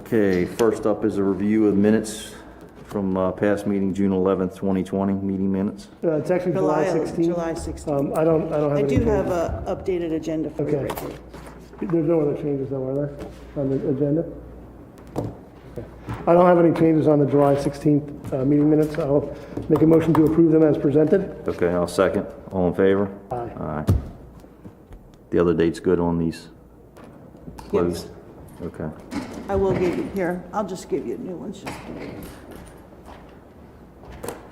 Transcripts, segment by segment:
Okay, first up is a review of minutes from past meeting, June 11th, 2020, meeting minutes. It's actually July 16th. July 16th. I don't have I any do changes. have a updated agenda for you Okay. right here. There's no other changes though, are there, on the agenda? Okay. I don't have any changes on the July 16th meeting minutes. I'll make a motion to approve them as presented. Okay, I'll second. All in favor? Aye. Aye. The other date's good on these? Closed? Okay. I will give you, here, I'll just give you new ones. Just give me-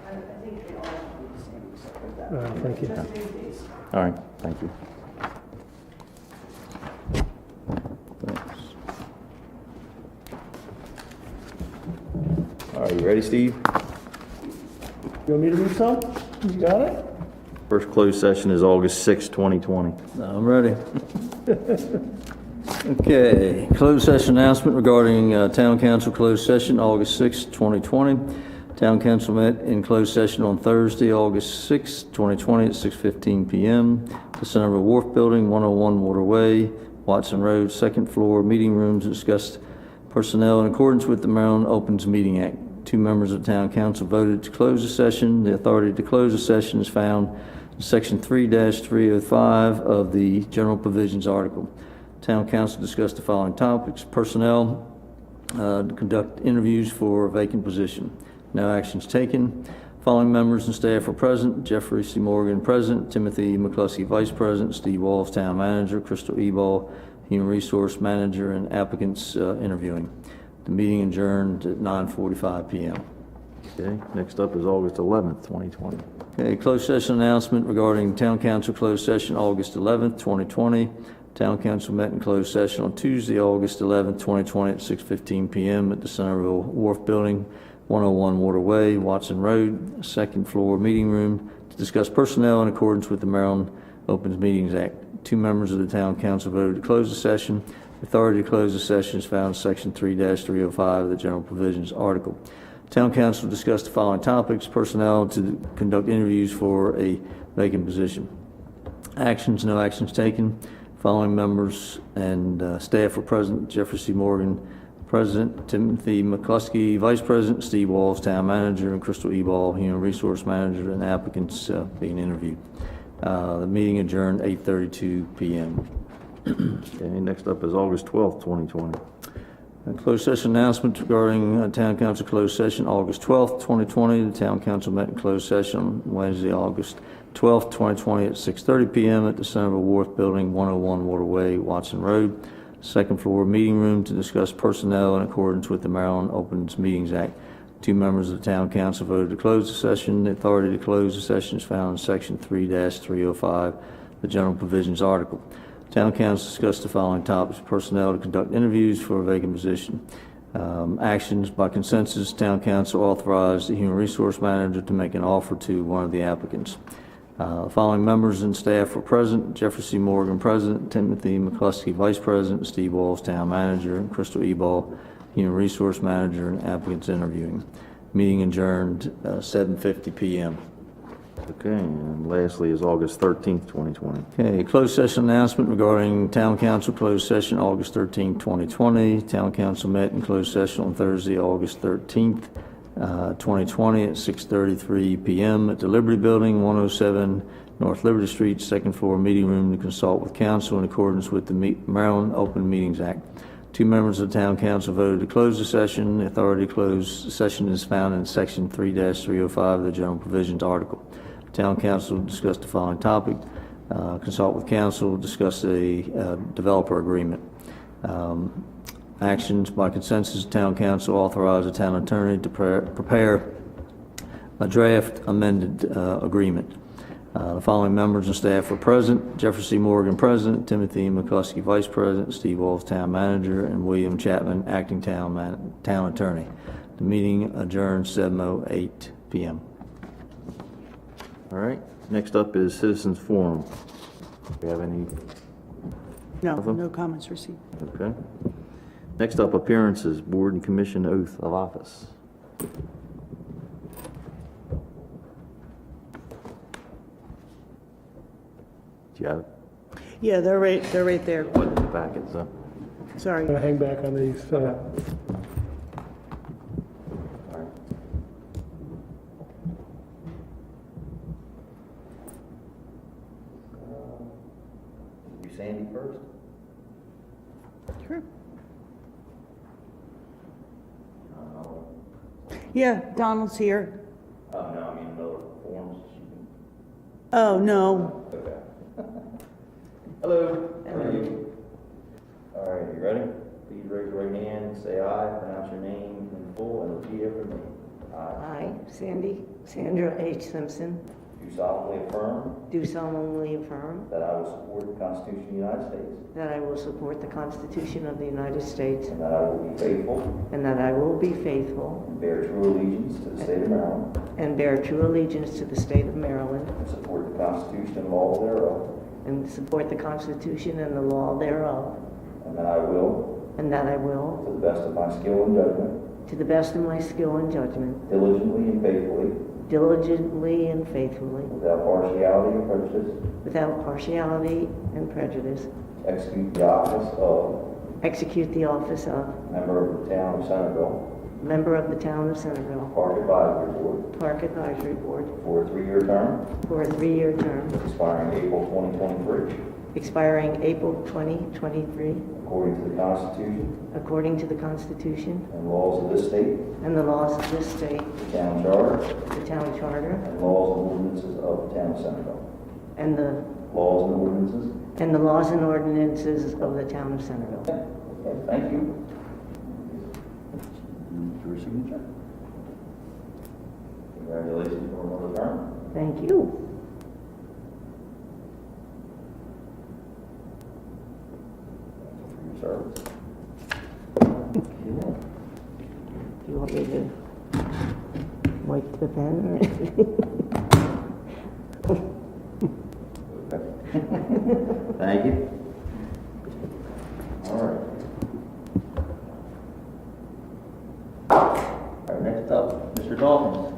I think they all be the same except for that. Thank you. Just new dates. All right, thank you. Thanks. All right, you ready, Steve? You want me to read some? You got it? First closed session is August 6th, 2020. I'm ready. Okay, closed session announcement regarding Town Council closed session, August 6, 2020. Town Council met in closed session on Thursday, August 6, 2020 at 6:15 p.m. The Centreville Wharf Building, 101 Waterway, Watson Road, second floor, meeting room to discuss personnel in accordance with the Maryland Opens Meeting Act. Two members of Town Council voted to close the session. The authority to close the session is found in Section 3-305 of the General Provisions article. Town Council discussed the following topics: personnel, to conduct interviews for a vacant position. No actions taken. Following members and staff are present: Jeffrey C. Morgan, President; Timothy McCluskey, Vice President; Steve Walls, Town Manager; Crystal Ebal, Human Resource Manager, and applicants interviewing. The meeting adjourned at 9:45 p.m. Okay, next up is August 11th, 2020. Okay, closed session announcement regarding Town Council closed session, August 11th, 2020. Town Council met in closed session on Tuesday, August 11th, 2020 at 6:15 p.m. at the Centreville Wharf Building, 101 Waterway, Watson Road, second floor meeting room to discuss personnel in accordance with the Maryland Opens Meetings Act. Two members of the Town Council voted to close the session. Authority to close the session is found in Section 3-305 of the General Provisions article. Town Council discussed the following topics: personnel to conduct interviews for a vacant position. Actions, no actions taken. Following members and staff were present: Jeffrey C. Morgan, President; Timothy McCluskey, Vice President; Steve Walls, Town Manager; and Crystal Ebal, Human Resource Manager, and applicants being interviewed. The meeting adjourned 8:32 p.m. Okay, next up is August 12th, 2020. Closed session announcement regarding Town Council closed session, August 12th, 2020. The Town Council met in closed session on Wednesday, August 12th, 2020 at 6:30 p.m. at the Centreville Wharf Building, 101 Waterway, Watson Road, second floor meeting room to discuss personnel in accordance with the Maryland Opens Meetings Act. Two members of the Town Council voted to close the session. The authority to close the session is found in Section 3-305, the General Provisions article. Town Council discussed the following topics: personnel to conduct interviews for a vacant position. Actions: by consensus, Town Council authorized the Human Resource Manager to make an offer to one of the applicants. Following members and staff were present: Jeffrey C. Morgan, President; Timothy McCluskey, Vice President; Steve Walls, Town Manager; and Crystal Ebal, Human Resource Manager, and applicants interviewing. Meeting adjourned 7:50 p.m. Okay, and lastly is August 13th, 2020. Okay, closed session announcement regarding Town Council closed session, August 13th, 2020. Town Council met in closed session on Thursday, August 13th, 2020 at 6:33 p.m. at the Liberty Building, 107 North Liberty Street, second floor meeting room to consult with council in accordance with the Maryland Open Meetings Act. Two members of the Town Council voted to close the session. The authority to close the session is found in Section 3-305 of the General Provisions article. Town Council discussed the following topic: consult with council, discuss a developer agreement. Actions: by consensus, Town Council authorized the Town Attorney to prepare a draft amended agreement. The following members and staff were present: Jeffrey C. Morgan, President; Timothy McCluskey, Vice President; Steve Walls, Town Manager; and William Chapman, Acting Town Attorney. The meeting adjourned 7:08 p.m. All right, next up is Citizens Forum. Do you have any? No, no comments received. Okay. Next up, appearances, Board and Commission Oath of Office. Do you have it? Yeah, they're right there. What in the packet, so? Sorry. I'm going to hang back on these. Sandy first? Sure. Yeah, Donald's here. No, I mean, another forms. Oh, no. Okay. Hello. How are you? All right, you ready? Please raise your right hand, say aye, pronounce your name in full, and repeat after me. I, Sandra H. Simpson, Do solemnly affirm do solemnly affirm that I will support the Constitution of the United States, that I will support the Constitution of the United States and that I will be faithful and that I will be faithful and bear true allegiance to the state of Maryland, and bear true allegiance to the state of Maryland and support the Constitution and laws thereof, and support the Constitution and the law thereof, and that I will, and that I will, to the best of my skill and judgment, to the best of my skill and judgment, diligently and faithfully, diligently and faithfully, without partiality or prejudice, without partiality and prejudice, execute the office of execute the office of member of the town of Centreville, member of the town of Centreville, Park Advisory Board, Park Advisory Board, for a 3-year term, for a 3-year term, expiring April 2023, expiring April 2023, according to the Constitution according to the Constitution and laws of this state, and the laws of this state, the town charter, the town charter, and laws and ordinances of the town of Centreville. and the Laws and ordinances. laws and ordinances of the town of Centreville. Okay, thank you. Your signature. Congratulations for another term. Thank you. For your service. Do you want me to wipe the pen or anything? Thank you. All right. All right, next up, Mr. Dawkins.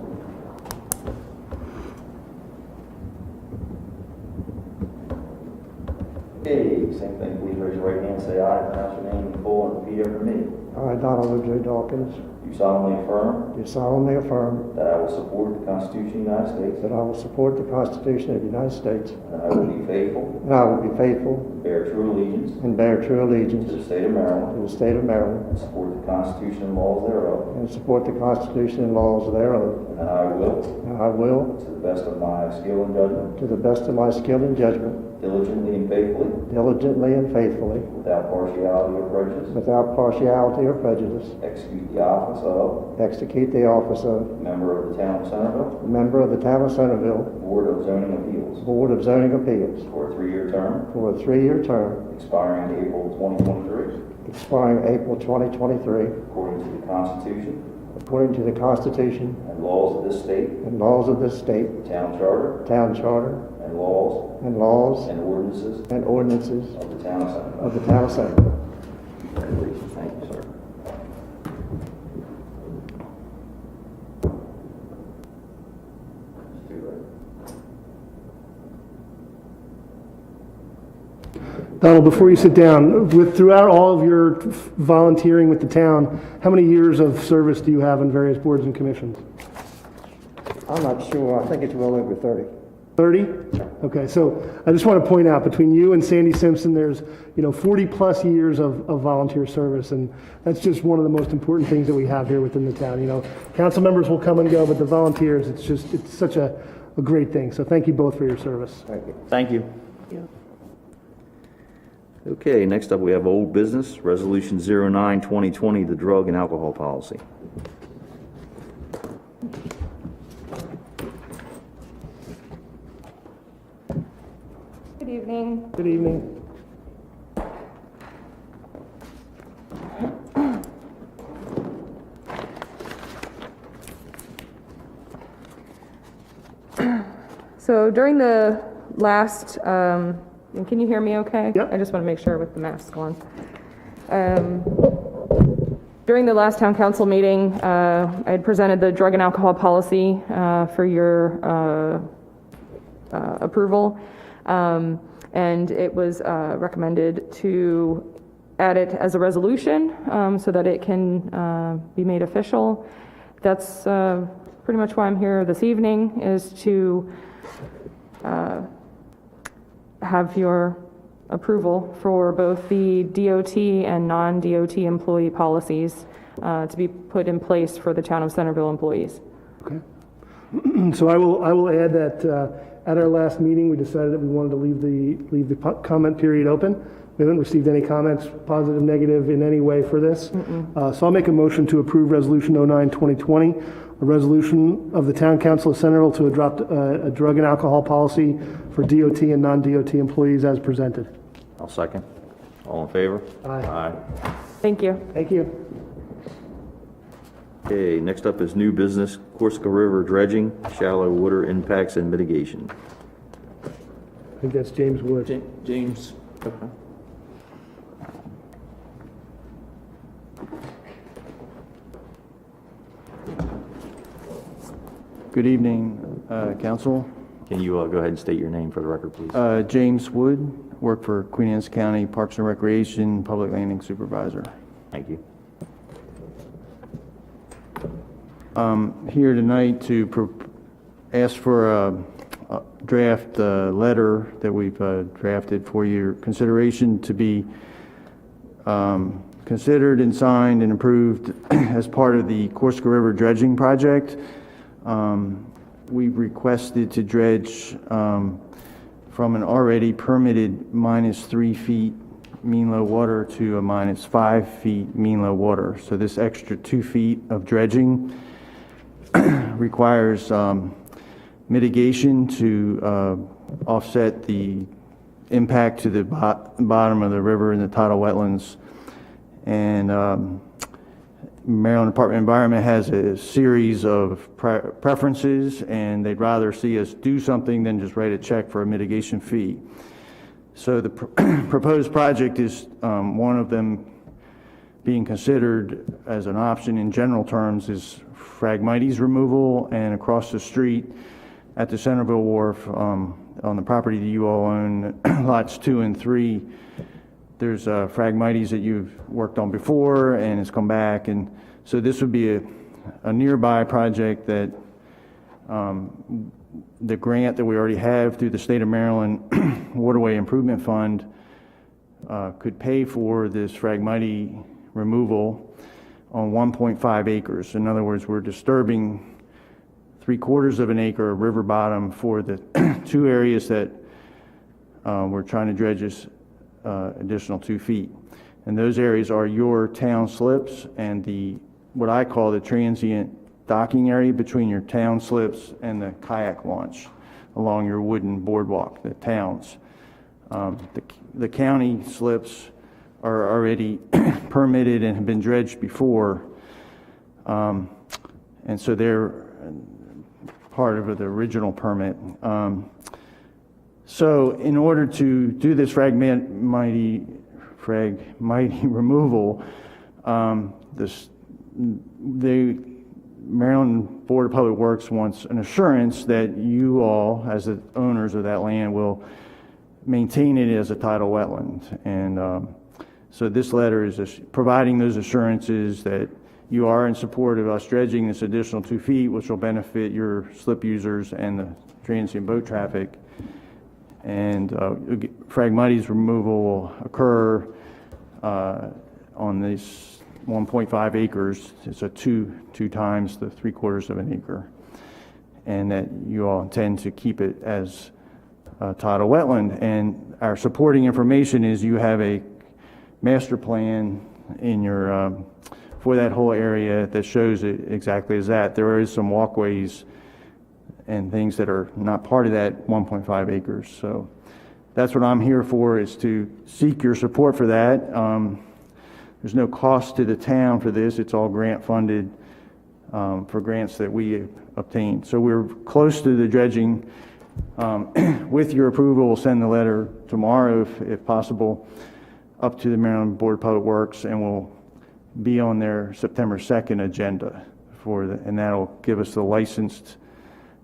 Okay, same thing, please raise your right hand, say aye, pronounce your name in full, and repeat after me. I, Donald J. Dawkins, Do solemnly affirm do solemnly affirm that I will support the Constitution of the United States, that I will support the Constitution of the United States, and that I will be faithful and I will be faithful and bear true allegiance and bear true to allegiance the state of Maryland, to the state of Maryland, and support the Constitution and laws thereof, and support the Constitution and laws thereof, and that I will, and I will, to the best of my skill and judgment, to the best of my skill and judgment, diligently and faithfully, diligently and faithfully, without partiality or prejudice, without partiality or prejudice, execute the office of execute the office of member of the town of Centreville, member of the town of Centreville, Board of Zoning Appeals, Board of Zoning Appeals, for a 3-year term, for a 3-year term, expiring April 2023, expiring April 2023, according to the Constitution according to the Constitution and laws of this state, and laws of this state, the town charter, town charter, and laws and laws and ordinances and ordinances of the town of Centreville. of the town of Centreville. Congratulations. Thank you, sir. Just do that. Donald, before you sit down, throughout all of your volunteering with the town, how many years of service do you have in various boards and commissions? I'm not sure. I think it's well over 30. 30? Okay, so I just want to point out, between you and Sandy Simpson, there's, 40 plus years of volunteer service, and that's just one of the most important things that we have here within the town. Council members will come and go, but the volunteers, it's such a great thing. So thank you both for your service. Thank you. Thank you. Yeah. Okay, next up we have old business, Resolution 09-2020, the drug and alcohol policy. Good evening. Good evening. So during the last, and can you hear me okay? Yep. I just want to make sure with the mask on. During the last town council meeting, I had presented the drug and alcohol policy for your approval. And it was recommended to add it as a resolution so that it can be made official. That's pretty much why I'm here this evening, is to have your approval for both the DOT and non-DOT employee policies to be put in place for the town of Centreville employees. Okay. So I will add that at our last meeting, we decided that we wanted to leave the comment period open. We haven't received any comments, positive, negative, in any way for this. So I'll make a motion to approve Resolution 09-2020, a resolution of the Town Council of Centreville to adopt a drug and alcohol policy for DOT and non-DOT employees as presented. I'll second. All in favor? Aye. Thank you. Thank you. Okay, next up is new business, Corsica River dredging, shallow water impacts and mitigation. I think that's James Wood. James. Good evening, Council. Can you go ahead and state your name for the record, please? James Wood, work for Queen Anne's County Parks and Recreation, Public Landing Supervisor. Thank you. Here tonight to ask for a draft letter that we've drafted for your consideration to be considered and signed and approved as part of the Corsica River dredging project. We've requested to dredge from an already permitted -3 feet mean low water to a -5 feet mean low water. So this extra 2 feet of dredging requires mitigation to offset the impact to the bottom of the river and the tidal wetlands. And Maryland Department of Environment has a series of preferences, and they'd rather see us do something than just write a check for a mitigation fee. So the proposed project is one of them being considered as an option in general terms is Phragmites Removal, and across the street at the Centreville Wharf on the property that you all own, lots 2 and 3, there's Phragmites that you've worked on before and it's come back, and so this would be a nearby project that the grant that we already have through the State of Maryland Waterway Improvement Fund could pay for this Phragmite removal on 1.5 acres. In other words, we're disturbing 3/4 of an acre of river bottom for the 2 areas that we're trying to dredge this additional 2 feet. And those areas are your town slips and what I call the transient docking area between your town slips and the kayak launch along your wooden boardwalk, the towns. The county slips are already permitted and have been dredged before, and so they're part of the original permit. So in order to do this Phragmite removal, the Maryland Board of Public Works wants an assurance that you all, as the owners of that land, will maintain it as a tidal wetland. And so this letter is just providing those assurances that you are in support of us dredging this additional 2 feet, which will benefit your slip users and the transient boat traffic. And Phragmites removal will occur on this 1.5 acres. It's a two times the 3/4 of an acre. And that you all intend to keep it as a tidal wetland. And our supporting information is you have a master plan in your for that whole area that shows it exactly as that. There is some walkways and things that are not part of that 1.5 acres. So that's what I'm here for, is to seek your support for that. There's no cost to the town for this. It's all grant funded for grants that we obtained. So we're close to the dredging. With your approval, we'll send the letter tomorrow, if possible, up to the Maryland Board of Public Works, and we'll be on their September 2nd agenda and that'll give us the license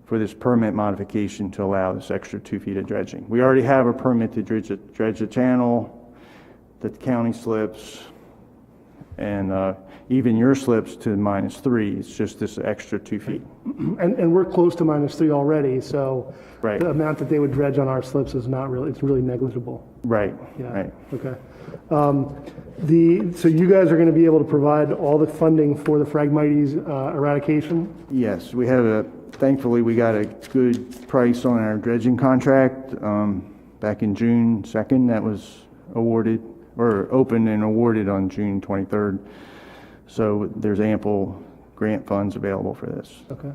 for this permit modification to allow this extra 2 feet of dredging. We already have a permit to dredge the channel, the county slips, And even your slips to -3, it's just this extra 2 feet. And we're close to -3 already, so Right. the amount that they would dredge on our slips is not really, it's really negligible. Right, Yeah. right. Okay. So you guys are going to be able to provide all the funding for the Phragmites eradication? Yes, we have thankfully, we got a good price on our dredging contract back in June 2nd. That was awarded, or opened and awarded on June 23rd. So there's ample grant funds available for this. Okay.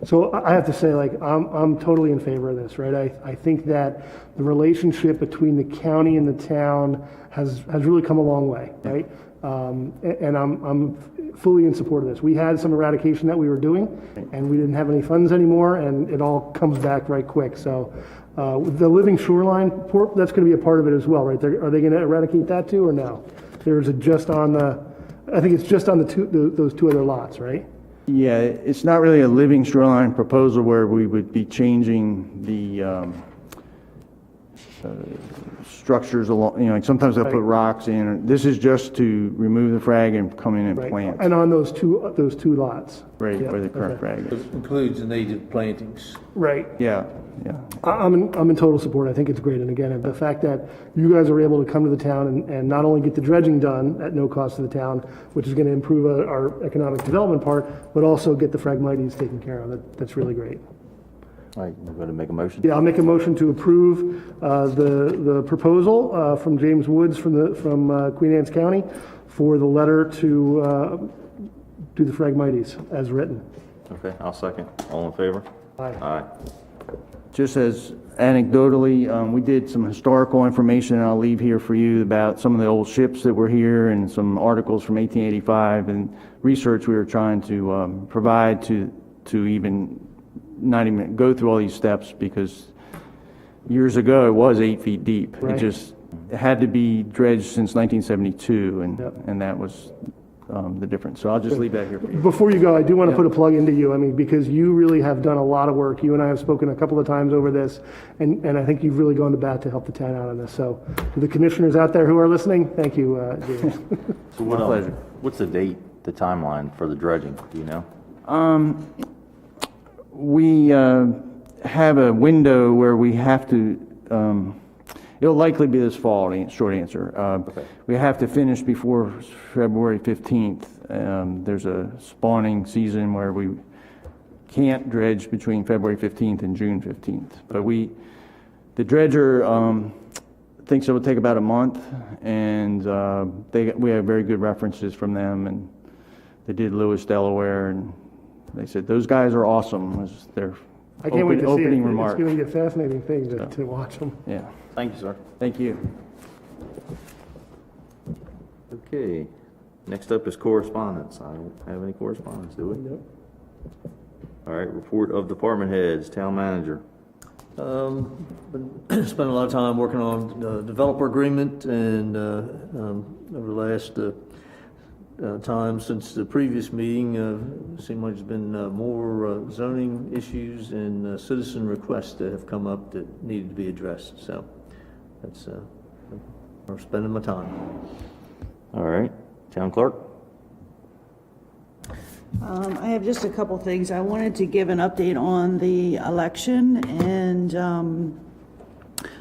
So I have to say, like, I'm totally in favor of this, right? I think that the relationship between the county and the town has really come a long way, right? And I'm fully in support of this. We had some eradication that we were doing, and we didn't have any funds anymore, and it all comes back right quick. So the living shoreline, that's going to be a part of it as well, right? Are they going to eradicate that too, or no? There's just on the, I think it's just on those two other lots, right? Yeah, it's not really a living shoreline proposal where we would be changing the structures along, like sometimes they'll put rocks in. This is just to remove the frag and come in and Right. plant. And on those two lots. Right, Yeah, where the current okay. frag is. It includes the native plantings. Right. Yeah, yeah. I'm in total support. I think it's great. And again, the fact that you guys are able to come to the town and not only get the dredging done at no cost to the town, which is going to improve our economic development part, but also get the Phragmites taken care of. That's really great. All right, we're going to make a motion. Yeah, I'll make a motion to approve the proposal from James Woods from Queen Anne's County for the letter to the Phragmites as written. Okay, I'll second. All in favor? Aye. Aye. Just as anecdotally, we did some historical information I'll leave here for you about some of the old ships that were here and some articles from 1885 and research we were trying to provide to even not even go through all these steps, because years ago it was 8 feet deep. Right. It had to be dredged since 1972, Yep. and that was the difference. So I'll just leave that here for you. Before you go, I do want to put a plug into you. I mean, because you really have done a lot of work. You and I have spoken a couple of times over this, and I think you've really gone to bat to help the town out on this. So to the commissioners out there who are listening, thank you, James. So My pleasure. what's the date, the timeline for the dredging? Do you know? We have a window where we have to, it'll likely be this fall, short answer. Okay. We have to finish before February 15th. There's a spawning season where we can't dredge between February 15th and June 15th. But the dredger thinks it will take about a month, and we have very good references from them, and they did Lewis, Delaware, and they said, those guys are awesome, was their I can't wait to see it. opening It's remark. going to be a fascinating thing to watch them. Yeah, Thank you, sir. thank you. Okay, next up is correspondence. I don't have any correspondence, do we? Nope. All right, report of department heads, town manager. Been spent a lot of time working on the developer agreement, and over the last time since the previous meeting, seemed like there's been more zoning issues and citizen requests that have come up that needed to be addressed. So that's I'm spending my time. All right, town clerk. I have just a couple things. I wanted to give an update on the election, and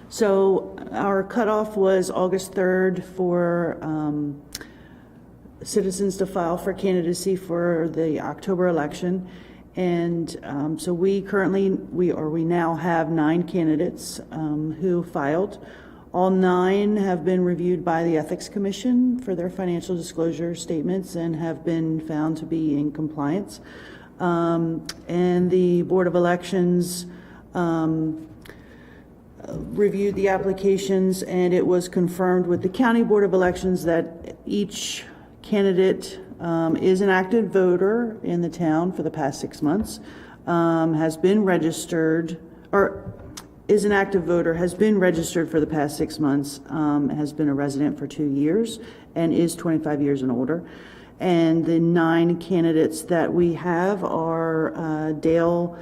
so our cutoff was August 3rd for citizens to file for candidacy for the October election. And so we now have 9 candidates who filed. All 9 have been reviewed by the Ethics Commission for their financial disclosure statements and have been found to be in compliance. And the Board of Elections reviewed the applications, and it was confirmed with the County Board of Elections that each candidate is an active voter in the town for the past 6 months, has been registered, or is an active voter, has been registered for the past 6 months, has been a resident for 2 years, and is 25 years and older. And the 9 candidates that we have are Dale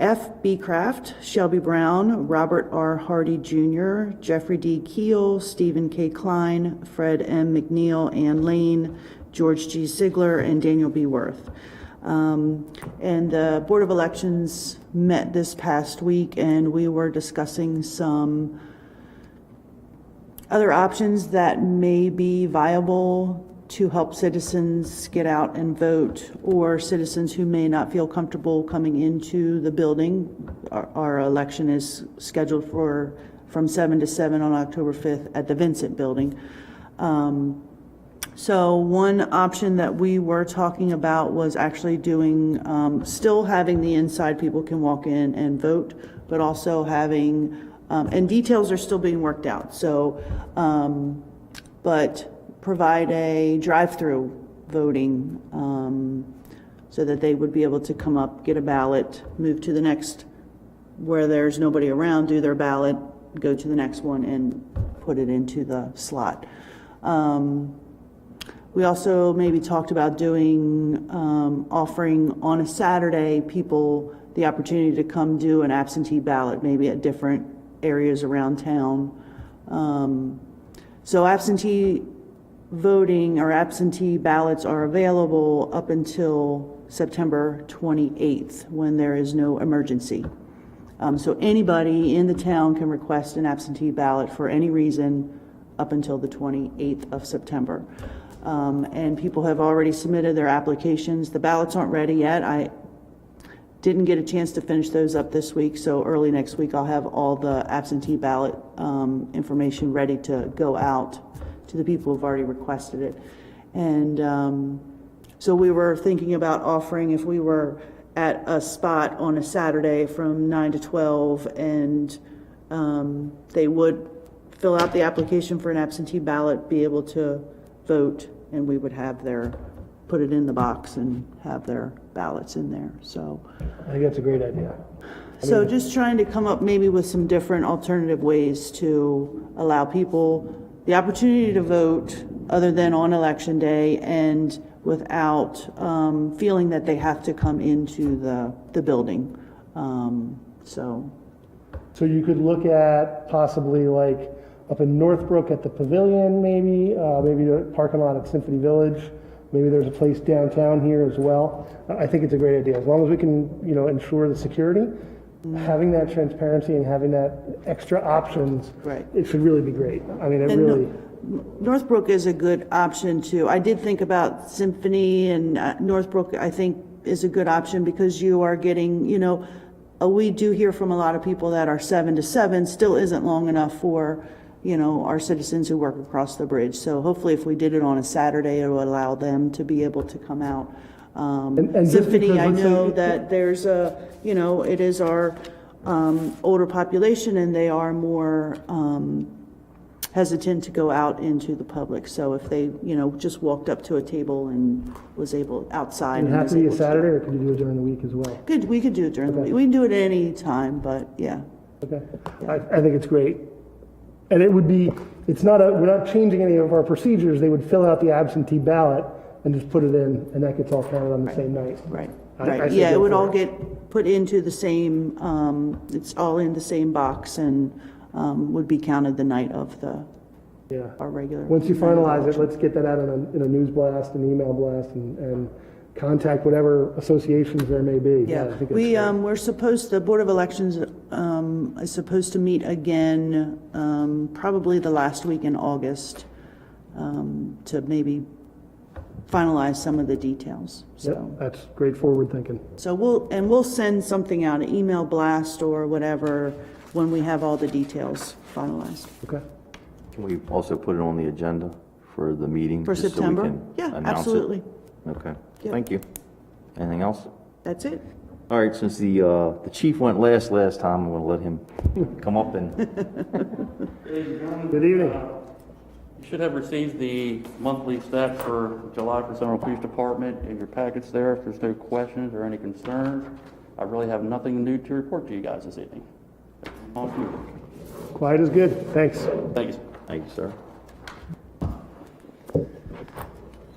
F. B. Kraft, Shelby Brown, Robert R. Hardy Jr., Jeffrey D. Keel, Stephen K. Klein, Fred M. McNeil, Ann Lane, George G. Ziegler, and Daniel B. Worth. And the Board of Elections met this past week, and we were discussing some other options that may be viable to help citizens get out and vote, or citizens who may not feel comfortable coming into the building. Our election is scheduled from 7 to 7 on October 5th at the Vincent Building. So one option that we were talking about was actually doing, still having the inside people can walk in and vote, but also having, and details are still being worked out. So, but provide a drive-through voting, so that they would be able to come up, get a ballot, move to the next, where there's nobody around, do their ballot, go to the next one and put it into the slot. We also maybe talked about doing, offering on a Saturday, people the opportunity to come do an absentee ballot, maybe at different areas around town. So absentee voting or absentee ballots are available up until September 28th, when there is no emergency. So anybody in the town can request an absentee ballot for any reason up until the 28th of September. And people have already submitted their applications. The ballots aren't ready yet. I didn't get a chance to finish those up this week, so early next week I'll have all the absentee ballot information ready to go out to the people who've already requested it. And so we were thinking about offering, if we were at a spot on a Saturday from 9 to 12, and they would fill out the application for an absentee ballot, be able to vote, and we would have put it in the box and have their ballots in there. So I think that's a great idea. so just trying to come up maybe with some different alternative ways to allow people the opportunity to vote other than on election day, and without feeling that they have to come into the building. So you could look at possibly like up in Northbrook at the Pavilion, maybe the parking lot at Symphony Village. Maybe there's a place downtown here as well. I think it's a great idea. As long as we can, ensure the security, having that transparency and having that extra options, Right. It should really be great. I mean, it And really. Northbrook is a good option too. I did think about Symphony, and Northbrook I think is a good option, because you are getting, we do hear from a lot of people that our 7 to 7 still isn't long enough for, our citizens who work across the bridge. So hopefully if we did it on a Saturday, it would allow them to be able to come out. And just Symphony, because, I let's say- know that there's it is our older population, and they are more hesitant to go out into the public. So if they, just walked up to a table and was able outside. Does it and have was to be a able Saturday, or could you do it during the week as well? We could do it during the Okay. week. We can do it at any time, but yeah. Okay, I think it's great. And it would be, we're not changing any of our procedures. They would fill out the absentee ballot and just put it in, and that gets all counted on the same night. Right, I right. say Yeah, go it would for all it. get put into the same, it's all in the same box, and would be counted the night of Yeah. our regular. Once you finalize it, let's get that out in a news blast, an email blast, and contact whatever associations there may be. Yeah, I think it's we, great. the Board of Elections is supposed to meet again, probably the last week in August, to maybe finalize some of the details, Yep, so. that's great forward thinking. So we'll send something out, an email blast or whatever, when we have all the details finalized. Okay. Can we also put it on the agenda for the meeting? For just so we September? can Yeah, announce it? absolutely. Okay, Yep. thank you. Anything else? That's it. All right, since the chief went last time, I'm gonna let him come up and, Good evening. You should have received the monthly stats for July for Central Police Department in your packets there. If there's no questions or any concerns, I really have nothing new to report to you guys this evening. On to you. Quiet is good. Thanks. Thank you, sir. thank you, sir.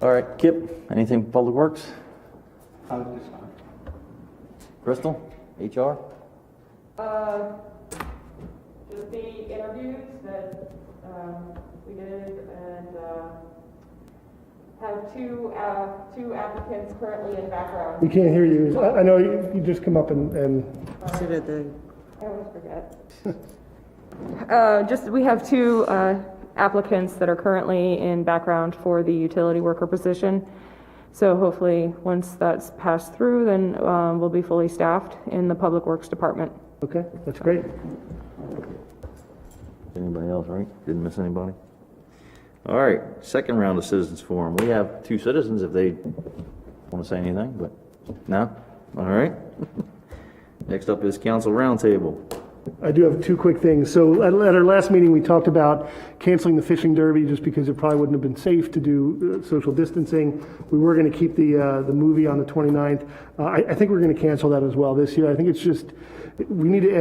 All right, Kip, anything for Public Works? Crystal, HR? Just the interviews that we did, and have two applicants currently in background. We can't hear you. I know you just come up and Sit at the, I always forget. We have two applicants that are currently in background for the utility worker position. So hopefully, once that's passed through, then we'll be fully staffed in the Public Works Department. okay, that's great. Anybody else, right? Didn't miss anybody? All right, second round of citizens forum. We have two citizens if they want to say anything, but no? All right. Next up is council roundtable. I do have two quick things. So at our last meeting, we talked about canceling the fishing derby just because it probably wouldn't have been safe to do social distancing. We were going to keep the movie on the 29th. I think we're going to cancel that as well this year. I think it's just, we need to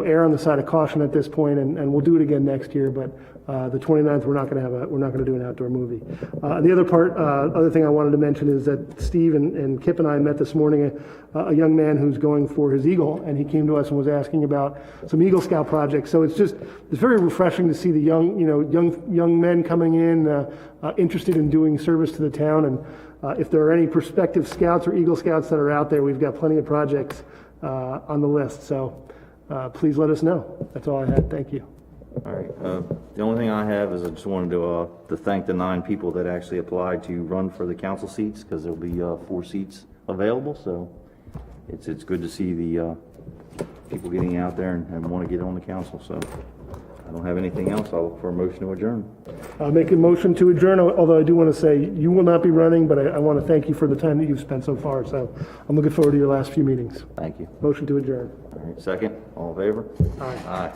err on the side of caution at this point, and we'll do it again next year. But the 29th, we're not going to do an outdoor movie. The other thing I wanted to mention is that Steve and Kip and I met this morning a young man who's going for his Eagle, and he came to us and was asking about some Eagle Scout projects. So it's very refreshing to see the young men coming in interested in doing service to the town. And if there are any prospective Scouts or Eagle Scouts that are out there, we've got plenty of projects on the list. So please let us know. That's all I had. Thank you. All right, the only thing I have is I just wanted to thank the 9 people that actually applied to run for the council seats, because there'll be 4 seats available, so it's good to see the people getting out there and want to get on the council. So I don't have anything else. I'll look for a motion to adjourn. I'll make a motion to adjourn, although I do want to say you will not be running, but I want to thank you for the time that you've spent so far. So I'm looking forward to your last few meetings. Thank you. Motion to adjourn. All right, second, all in favor? Aye. Aye.